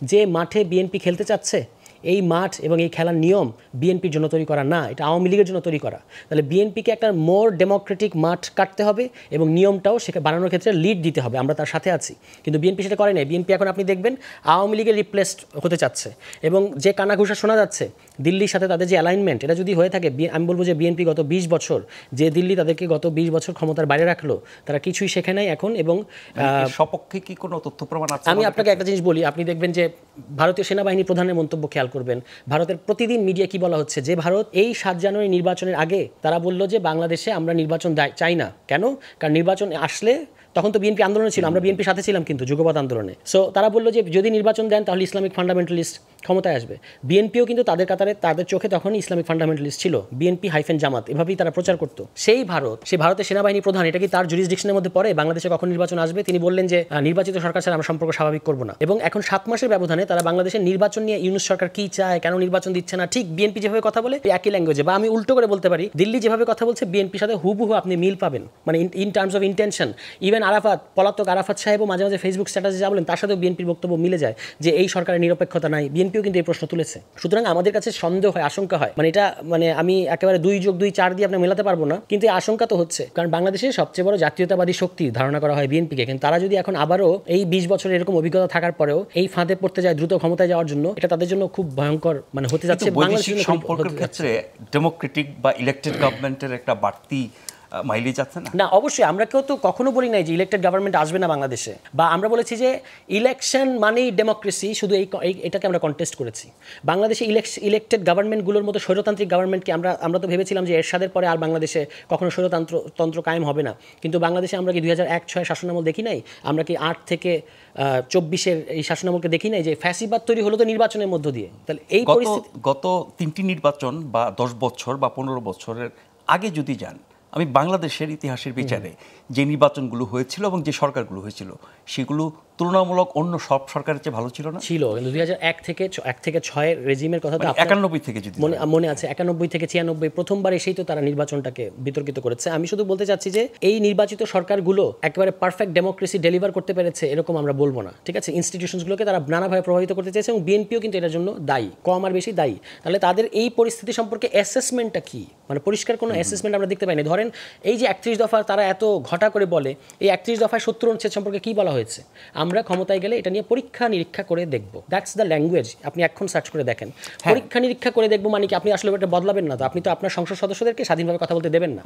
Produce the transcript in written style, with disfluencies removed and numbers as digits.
যে মাঠে বিএনপি খেলতে চাচ্ছে এই মাঠ এবং এই খেলার নিয়ম বিএনপির জন্য তৈরি করা না, এটা আওয়ামী লীগের জন্য তৈরি করা। তাহলে বিএনপিকে একটা মোর ডেমোক্রেটিক মাঠ কাটতে হবে এবং নিয়মটাও সেখানে বানানোর ক্ষেত্রে লিড দিতে হবে, আমরা তার সাথে আছি। কিন্তু বিএনপি সেটা করে নাই। বিএনপি এখন আপনি দেখবেন আওয়ামী লীগের রিপ্লেসড হতে চাচ্ছে এবং যে কানাঘুষা শোনা যাচ্ছে দিল্লির সাথে তাদের যে অ্যালাইনমেন্ট, এটা যদি হয়ে থাকে, আমি বলবো যে বিএনপি গত 20 বছর যে দিল্লি তাদেরকে গত 20 বছর ক্ষমতার বাইরে রাখলো, তারা কিছুই শেখে নাই এখন। এবং সপক্ষে কি কোনো তথ্য প্রমাণ আছে? আমি আপনাকে একটা জিনিস বলি, আপনি দেখবেন যে ভারতীয় সেনাবাহিনী প্রধানের মন্তব্য খেয়াল করবেন, ভারতের প্রতিদিন মিডিয়া কি বলা হচ্ছে যে ভারত এই 7 জানুয়ারি নির্বাচনের আগে তারা বলল যে বাংলাদেশে আমরা নির্বাচন চাই না। কেন? কারণ নির্বাচন আসলে তখন তো বিএনপি আন্দোলনে ছিল, আমরা বিএনপির সাথে ছিলাম কিন্তু যুগপৎ আন্দোলনে। সো তারা বললো যে যদি নির্বাচন দেন তাহলে ইসলামিক ফান্ডামেন্টালিস্ট ক্ষমতায় আসবে। বিএনপিও কিন্তু তাদের কাতারে, তাদের চোখে তখন ইসলামিক ফান্ডামেন্টালিস্ট ছিল, বিএনপি হাইফেন জামাত, এভাবেই তারা প্রচার করতো। সেই ভারতের সেনাবাহিনী প্রধান, এটা কি তার জুরিসডিকশনের মধ্যে পড়ে বাংলাদেশে কখন নির্বাচন আসবে? তিনি বললেন যে নির্বাচিত সরকার ছাড়া আমরা সম্পর্ক স্বাভাবিক করবো না। এবং এখন 7 মাসের ব্যবধানে তারা বাংলাদেশের নির্বাচন নিয়ে ইউনূস সরকার কি চায়, কেন নির্বাচন দিচ্ছে না, ঠিক বিএনপি যেভাবে কথা বলে একই ল্যাঙ্গুয়েজে, বা আমি উল্টো করে বলতে পারি দিল্লি যেভাবে কথা বলছে বিএনপির সাথে হুবহু আপনি মিল পাবেন, মানে in terms of intention. Even পলাতক আরাফাত সাহেবও মাঝে মাঝে ফেসবুক স্ট্যাটাসে যা বলেন তার সাথেও বিএনপির বক্তব্য মিলে যায় যে এই সরকারের নিরপেক্ষতা নাই। বিএনপিও কিন্তু এই প্রশ্ন তুলেছে। সুতরাং আমাদের কাছে সন্দেহ হয়, আশঙ্কা হয়, মানে এটা মানে আমি একেবারে 2+2=4 দিয়ে আপনি মেলাতে পারবো না, কিন্তু এই আশঙ্কা তো হচ্ছে। কারণ বাংলাদেশের সবচেয়ে বড় জাতীয়তাবাদী শক্তি ধারণা করা হয় বিএনপিকে, কিন্তু তারা যদি এখন আবারও এই 20 বছরের এরকম অভিজ্ঞতা থাকার পরেও এই ফাঁদে পড়তে যায় দ্রুত ক্ষমতায় যাওয়ার জন্য, এটা তাদের জন্য খুব ভয়ঙ্কর মানে হতে যাচ্ছে। বাংলাদেশের সম্পর্কের ক্ষেত্রে ডেমোক্রেটিক বা ইলেক্টেড গভর্নমেন্টের একটা বাড়তি মাইলেজ আছে না? না, অবশ্যই। আমরা কেউ তো কখনো বলি নাই যে ইলেক্টেড গভর্নমেন্ট আসবে না বাংলাদেশে, বা আমরা বলেছি যে ইলেকশন মানেই ডেমোক্রেসি, শুধু এটাকে আমরা কন্টেস্ট করেছি। বাংলাদেশে ইলেক্টেড গভর্নমেন্টগুলোর মতো স্বৈরতান্ত্রিক গভর্নমেন্টকে আমরা তো ভেবেছিলাম যে এরশাদের পরে আর বাংলাদেশে কখনো স্বৈরতন্ত্র কায়েম হবে না, কিন্তু বাংলাদেশে আমরা কি 2001-06 শাসনামল দেখি নাই? আমরা কি 8 থেকে 24-এর এই শাসনামলকে দেখি নাই যে ফ্যাসিবাদ তৈরি হলো তো নির্বাচনের মধ্য দিয়ে? তাহলে এই গত 3টি নির্বাচন বা 10 বছর বা 15 বছরের আগে যদি যান, আমি বাংলাদেশের ইতিহাসের বিচারে যে নির্বাচনগুলো হয়েছিল এবং যে সরকারগুলো হয়েছিল সেগুলো তুলনামূলক অন্য সব সরকারের চেয়ে ভালো ছিল না? ছিল, কিন্তু 2001 থেকে 6 রেজিমের কথা 91 থেকে যদি মনে আছে, 91 থেকে 96 প্রথমবার এসেই তো তারা নির্বাচনটাকে বিতর্কিত করেছে। আমি শুধু বলতে চাচ্ছি যে এই নির্বাচিত সরকারগুলো একেবারে পারফেক্ট ডেমোক্রেসি ডেলিভার করতে পেরেছে এরকম আমরা বলবো না, ঠিক আছে? ইনস্টিটিউশনসগুলোকে তারা নানাভাবে প্রভাবিত করতে চেয়েছে এবং বিএনপিও কিন্তু এটার জন্য দায়ী, কম আর বেশি দায়ী। তাহলে তাদের এই পরিস্থিতি সম্পর্কে অ্যাসেসমেন্টটা কি? মানে পরিষ্কার কোনো অ্যাসেসমেন্ট আমরা দেখতে পাইনি। ধরেন এই যে 31 দফা তারা এত ঘটা করে বলে, এই 31 দফায় 70 অনুচ্ছেদ সম্পর্কে কি বলা হয়েছে? আমরা ক্ষমতায় গেলে এটা নিয়ে পরীক্ষা নিরীক্ষা করে দেখব। That's the language. আপনি এখন সার্চ করে দেখেন, পরীক্ষা নিরীক্ষা করে দেখবো মানে কি আপনি আসলে এটা বদলাবেন না তো, আপনি তো আপনার সংসদ সদস্যদেরকে স্বাধীনভাবে কথা বলতে দেবেন না।